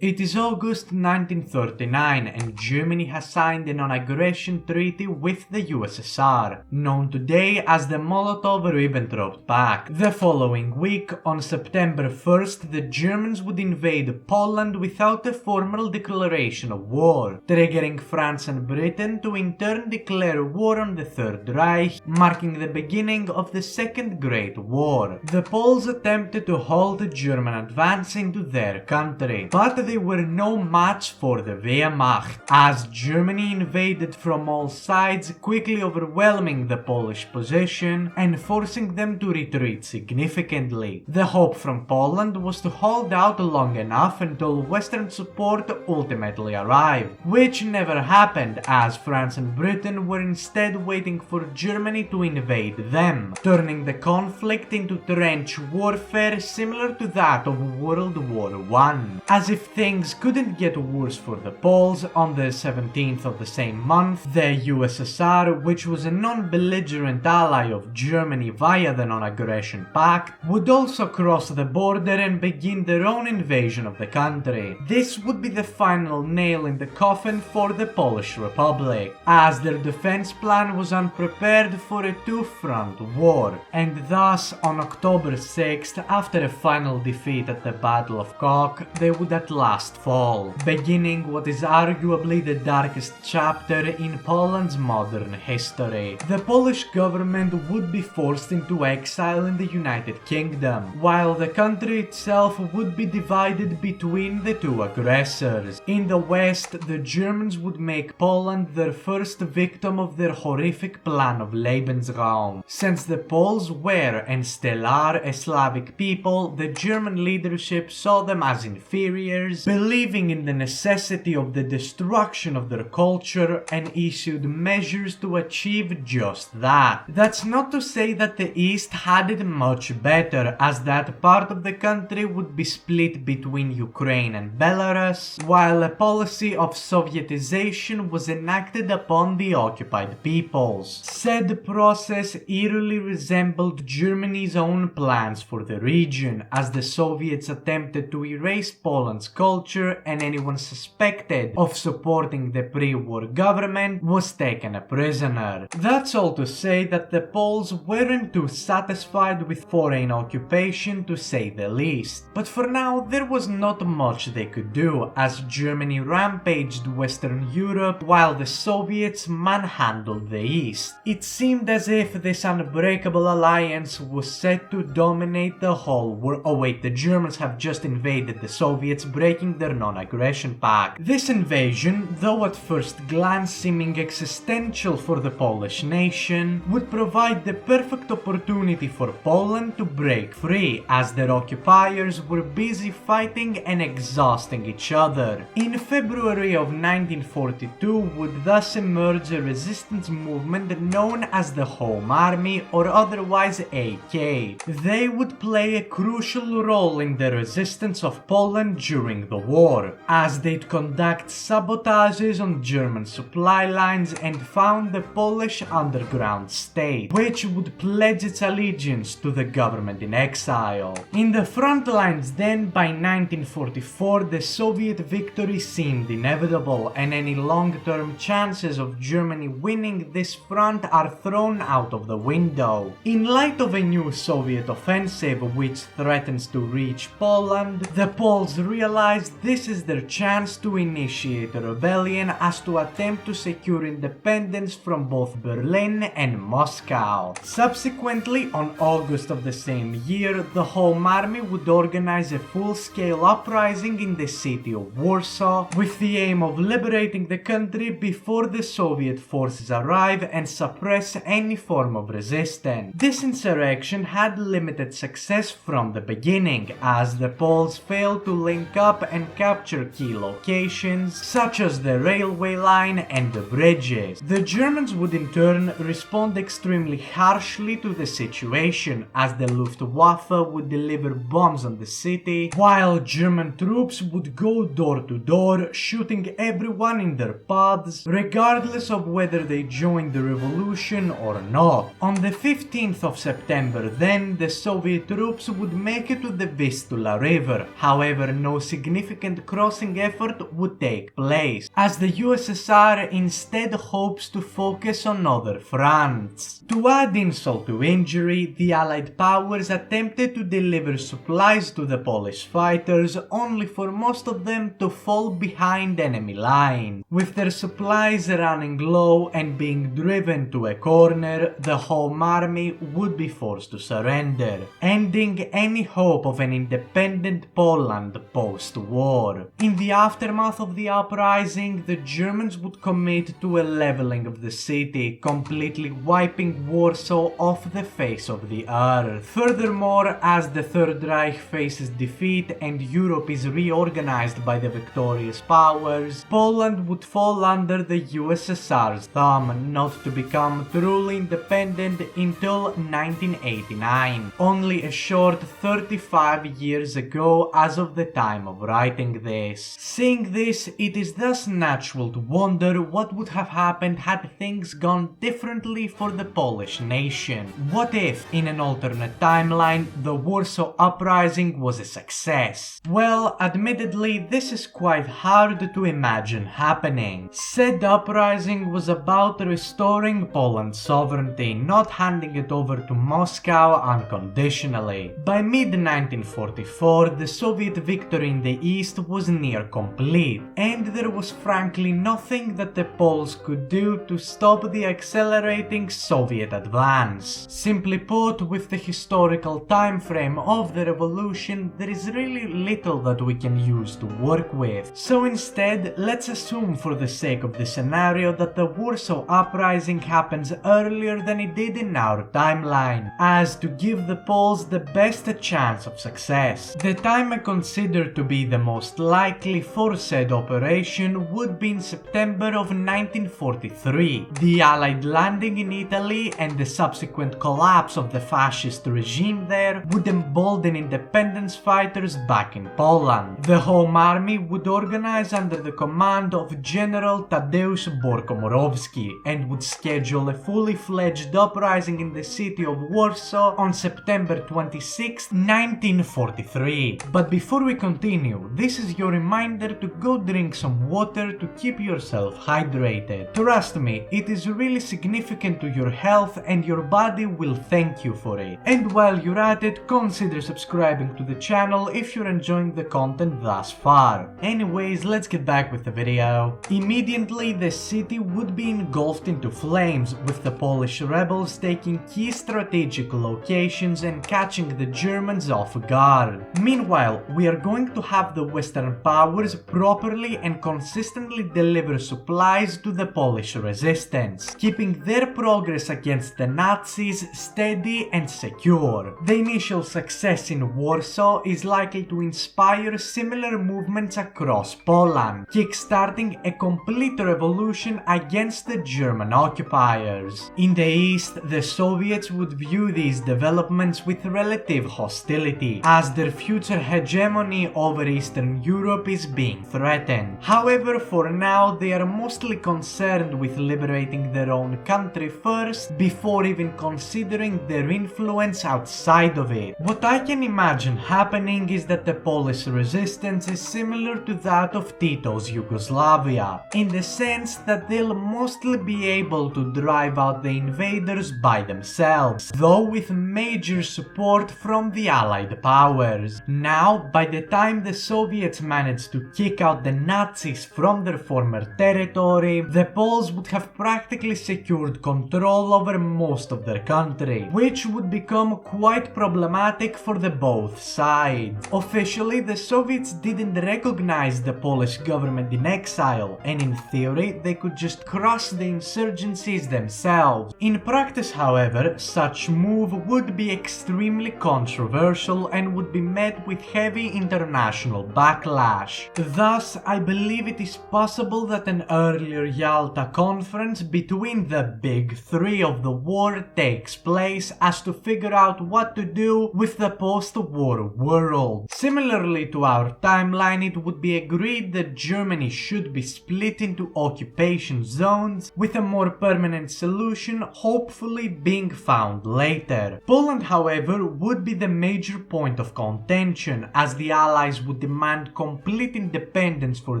It is August 1939 and Germany has signed a non-aggression treaty with the USSR, known today as the Molotov-Ribbentrop Pact. The following week, on September 1st, the Germans would invade Poland without a formal declaration of war, triggering France and Britain to in turn declare war on the Third Reich, marking the beginning of the Second Great War. The Poles attempted to halt the German advance into their country, but they were no match for the Wehrmacht, as Germany invaded from all sides, quickly overwhelming the Polish position and forcing them to retreat significantly. The hope from Poland was to hold out long enough until Western support ultimately arrived, which never happened as France and Britain were instead waiting for Germany to invade them, turning the conflict into trench warfare similar to that of World War I. As if things couldn't get worse for the Poles, on the 17th of the same month, the USSR, which was a non-belligerent ally of Germany via the Non-Aggression Pact, would also cross the border and begin their own invasion of the country. This would be the final nail in the coffin for the Polish Republic, as their defense plan was unprepared for a two-front war, and thus on October 6th, after a final defeat at the Battle of Kock, they would at last fall, beginning what is arguably the darkest chapter in Poland's modern history. The Polish government would be forced into exile in the United Kingdom, while the country itself would be divided between the two aggressors. In the west, the Germans would make Poland their first victim of their horrific plan of Lebensraum. Since the Poles were and still are a Slavic people, the German leadership saw them as inferiors, believing in the necessity of the destruction of their culture, and issued measures to achieve just that. That's not to say that the East had it much better, as that part of the country would be split between Ukraine and Belarus, while a policy of Sovietization was enacted upon the occupied peoples. Said process eerily resembled Germany's own plans for the region, as the Soviets attempted to erase Poland's culture, and anyone suspected of supporting the pre-war government was taken a prisoner. That's all to say that the Poles weren't too satisfied with foreign occupation, to say the least. But for now, there was not much they could do, as Germany rampaged Western Europe while the Soviets manhandled the East. It seemed as if this unbreakable alliance was set to dominate the whole world. Oh wait, the Germans have just invaded the Soviets, breaking their non-aggression pact. This invasion, though at first glance seeming existential for the Polish nation, would provide the perfect opportunity for Poland to break free, as their occupiers were busy fighting and exhausting each other. In February of 1942 would thus emerge a resistance movement known as the Home Army, or otherwise AK. They would play a crucial role in the resistance of Poland during the war, as they'd conduct sabotages on German supply lines and found the Polish underground state, which would pledge its allegiance to the government in exile. In the front lines then, by 1944, the Soviet victory seemed inevitable, and any long-term chances of Germany winning this front are thrown out of the window. In light of a new Soviet offensive which threatens to reach Poland, the Poles realized this is their chance to initiate a rebellion as to attempt to secure independence from both Berlin and Moscow. Subsequently, on August of the same year, the Home Army would organize a full-scale uprising in the city of Warsaw, with the aim of liberating the country before the Soviet forces arrive and suppress any form of resistance. This insurrection had limited success from the beginning, as the Poles failed to link up and capture key locations such as the railway line and the bridges. The Germans would in turn respond extremely harshly to the situation, as the Luftwaffe would deliver bombs on the city, while German troops would go door to door, shooting everyone in their paths, regardless of whether they joined the revolution or not. On the 15th of September then, the Soviet troops would make it to the Vistula River. However, no significant significant crossing effort would take place, as the USSR instead hopes to focus on other fronts. To add insult to injury, the Allied powers attempted to deliver supplies to the Polish fighters, only for most of them to fall behind enemy lines. With their supplies running low and being driven to a corner, the Home Army would be forced to surrender, ending any hope of an independent Poland post-war. In the aftermath of the uprising, the Germans would commit to a leveling of the city, completely wiping Warsaw off the face of the earth. Furthermore, as the Third Reich faces defeat and Europe is reorganized by the victorious powers, Poland would fall under the USSR's thumb, not to become truly independent until 1989, only a short 35 years ago as of the time of writing this. Seeing this, it is thus natural to wonder what would have happened had things gone differently for the Polish nation. What if, in an alternate timeline, the Warsaw Uprising was a success? Well, admittedly, this is quite hard to imagine happening. Said uprising was about restoring Poland's sovereignty, not handing it over to Moscow unconditionally. By mid-1944, the Soviet victory in the East was near complete, and there was frankly nothing that the Poles could do to stop the accelerating Soviet advance. Simply put, with the historical time frame of the revolution, there is really little that we can use to work with. So instead, let's assume for the sake of the scenario that the Warsaw Uprising happens earlier than it did in our timeline, as to give the Poles the best chance of success. The time I consider to be the most likely for said operation would be in September of 1943. The Allied landing in Italy and the subsequent collapse of the fascist regime there would embolden independence fighters back in Poland. The Home Army would organize under the command of General Tadeusz Borkomorowski and would schedule a fully fledged uprising in the city of Warsaw on September 26, 1943. But before we continue, this is your reminder to go drink some water to keep yourself hydrated. Trust me, it is really significant to your health and your body will thank you for it. And while you're at it, consider subscribing to the channel if you're enjoying the content thus far. Anyways, let's get back with the video. Immediately, the city would be engulfed into flames, with the Polish rebels taking key strategic locations and catching the Germans off guard. Meanwhile, we are going to have the Western powers properly and consistently deliver supplies to the Polish resistance, keeping their progress against the Nazis steady and secure. The initial success in Warsaw is likely to inspire similar movements across Poland, kickstarting a complete revolution against the German occupiers. In the east, the Soviets would view these developments with relative hostility, as their future hegemony over Eastern Europe is being threatened. However, for now, they are mostly concerned with liberating their own country first, before even considering their influence outside of it. What I can imagine happening is that the Polish resistance is similar to that of Tito's Yugoslavia, in the sense that they'll mostly be able to drive out the invaders by themselves, though with major support from the Allied powers. Now, by the time the Soviets managed to kick out the Nazis from their former territory, the Poles would have practically secured control over most of their country, which would become quite problematic for the both sides. Officially, the Soviets didn't recognize the Polish government in exile, and in theory, they could just crush the insurgencies themselves. In practice, however, such move would be extremely controversial and would be met with heavy international backlash. Thus, I believe it is possible that an earlier Yalta conference between the big three of the war takes place as to figure out what to do with the post-war world. Similarly to our timeline, it would be agreed that Germany should be split into occupation zones, with a more permanent solution hopefully being found later. Poland, however, would be the major point of contention, as the Allies would would demand complete independence for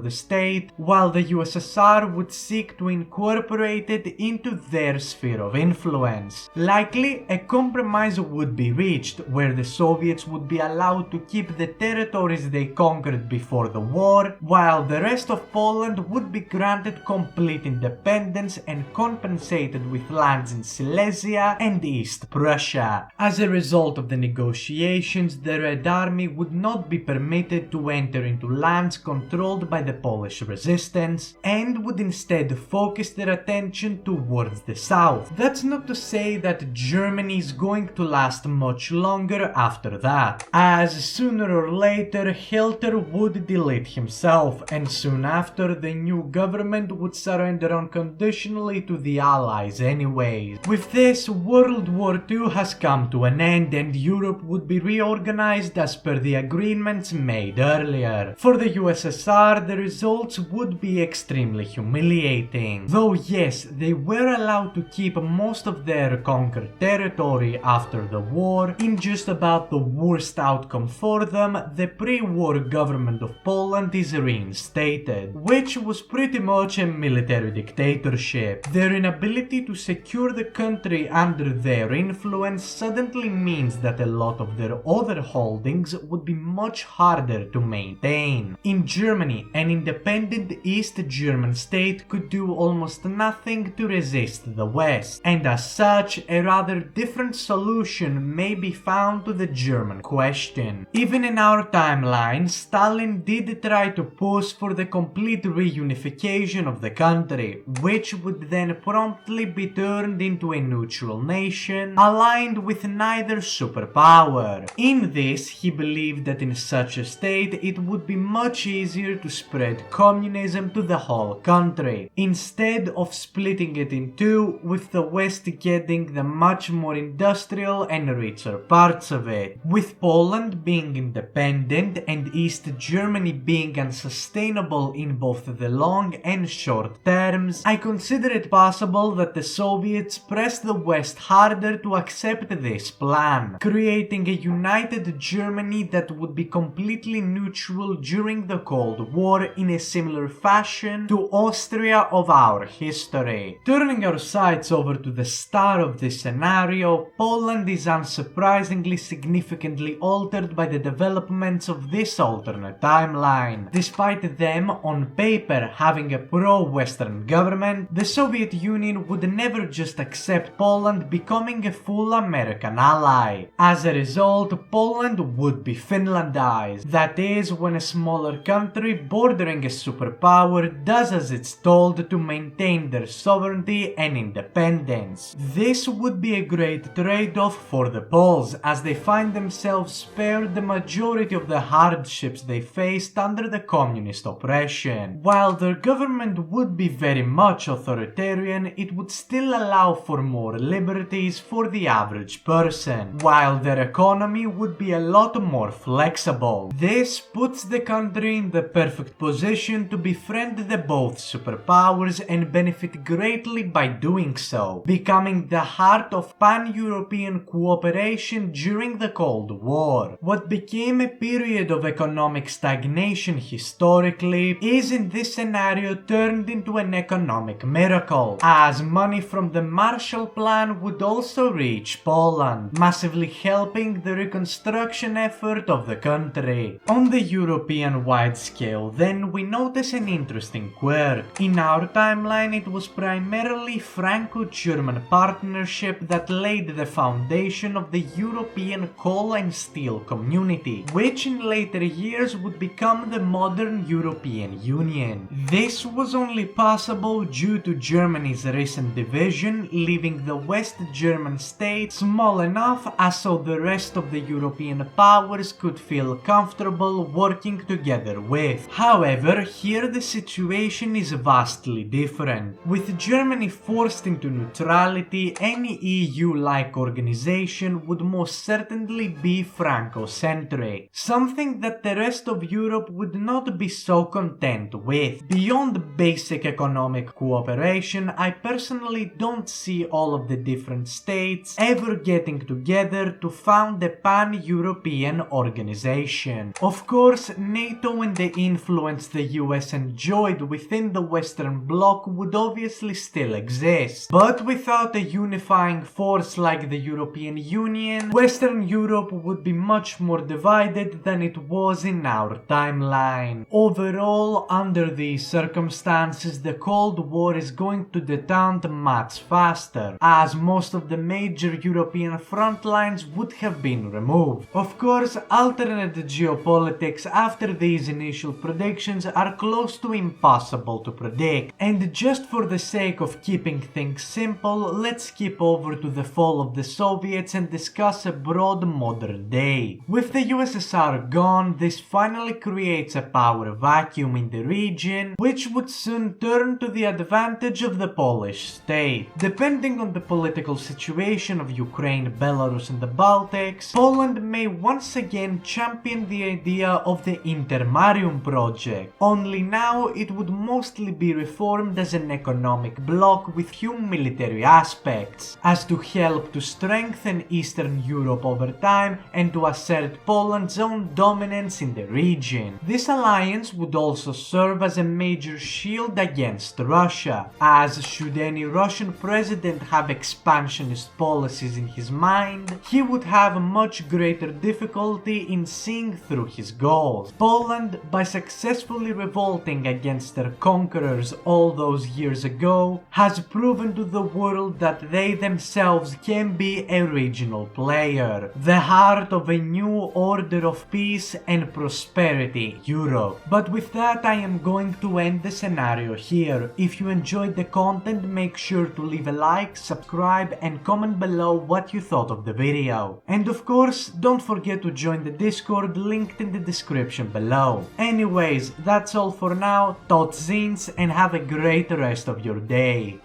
the state, while the USSR would seek to incorporate it into their sphere of influence. Likely, a compromise would be reached, where the Soviets would be allowed to keep the territories they conquered before the war, while the rest of Poland would be granted complete independence and compensated with lands in Silesia and East Prussia. As a result of the negotiations, the Red Army would not be permitted to enter into lands controlled by the Polish resistance, and would instead focus their attention towards the south. That's not to say that Germany is going to last much longer after that, as sooner or later Hitler would delete himself, and soon after the new government would surrender unconditionally to the Allies anyways. With this, World War II has come to an end and Europe would be reorganized as per the agreements made earlier. For the USSR, the results would be extremely humiliating. Though yes, they were allowed to keep most of their conquered territory after the war, in just about the worst outcome for them, the pre-war government of Poland is reinstated, which was pretty much a military dictatorship. Their inability to secure the country under their influence suddenly means that a lot of their other holdings would be much harder to maintain. In Germany, an independent East German state could do almost nothing to resist the West, and as such, a rather different solution may be found to the German question. Even in our timeline, Stalin did try to push for the complete reunification of the country, which would then promptly be turned into a neutral nation aligned with neither superpower. In this, he believed that in such a state it would be much easier to spread communism to the whole country, instead of splitting it in two, with the West getting the much more industrial and richer parts of it. With Poland being independent and East Germany being unsustainable in both the long and short terms, I consider it possible that the Soviets pressed the West harder to accept this plan, creating a united Germany that would be completely neutral during the Cold War in a similar fashion to Austria of our history. Turning our sights over to the star of this scenario, Poland is unsurprisingly significantly altered by the developments of this alternate timeline. Despite them, on paper, having a pro-Western government, the Soviet Union would never just accept Poland becoming a full American ally. As a result, Poland would be Finlandized. That is, when a smaller country bordering a superpower does as it's told to maintain their sovereignty and independence. This would be a great trade-off for the Poles, as they find themselves spared the majority of the hardships they faced under the communist oppression. While their government would be very much authoritarian, it would still allow for more liberties for the average person, while their economy would be a lot more flexible. This puts the country in the perfect position to befriend the both superpowers and benefit greatly by doing so, becoming the heart of pan-European cooperation during the Cold War. What became a period of economic stagnation historically is in this scenario turned into an economic miracle, as money from the Marshall Plan would also reach Poland, massively helping the reconstruction effort of the country. On the European-wide scale, then, we notice an interesting quirk. In our timeline, it was primarily Franco-German partnership that laid the foundation of the European coal and steel community, which in later years would become the modern European Union. This was only possible due to Germany's recent division, leaving the West German state small enough as so the rest of the European powers could feel comfortable working together with. However, here the situation is vastly different. With Germany forced into neutrality, any EU-like organization would most certainly be Franco-centric, something that the rest of Europe would not be so content with. Beyond basic economic cooperation, I personally don't see all of the different states ever getting together to found a pan-European organization. Of course, NATO and the influence the US enjoyed within the Western Bloc would obviously still exist, but without a unifying force like the European Union, Western Europe would be much more divided than it was in our timeline. Overall, under these circumstances, the Cold War is going to detente much faster, as most of the major European front lines would have been removed. Of course, alternate geopolitics after these initial predictions are close to impossible to predict, and just for the sake of keeping things simple, let's skip over to the fall of the Soviets and discuss a broad modern day. With the USSR gone, this finally creates a power vacuum in the region, which would soon turn to the advantage of the Polish state. Depending on the political situation of Ukraine, Belarus and the Baltics, Poland may once again champion the idea of the Intermarium project, only now it would mostly be reformed as an economic bloc with few military aspects, as to help to strengthen Eastern Europe over time and to assert Poland's own dominance in the region. This alliance would also serve as a major shield against Russia, as should any Russian president have expansionist policies in his mind, he would have much greater difficulty in seeing through his goals. Poland, by successfully revolting against their conquerors all those years ago, has proven to the world that they themselves can be a regional player, the heart of a new order of peace and prosperity, Europe. But with that, I am going to end the scenario here. If you enjoyed the content, make sure to leave a like, subscribe and comment below what you thought of the video. And of course, don't forget to join the Discord linked in the description below. Anyways, that's all for now, tot ziens and have a great rest of your day.